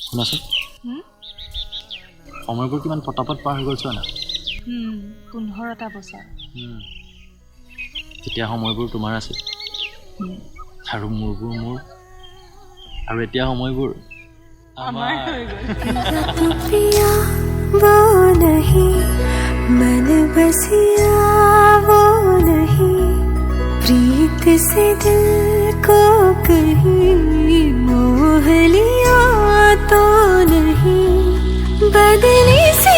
শুনাচোন সময়বোৰ কিমান পটাপট পাৰ হৈ গ'ল চোৱা না 15টা বছৰ তেতিয়া সময়বোৰ তোমাৰ আছিল আৰু মোৰবোৰ মোৰ আৰু এতিয়া সময়বোৰ আমাৰ হৈ গ'ল पिया वो नहीं मन बसिया वो नहीं प्रीत से दिल को कहीं मोह लिया तो नहीं बदली सी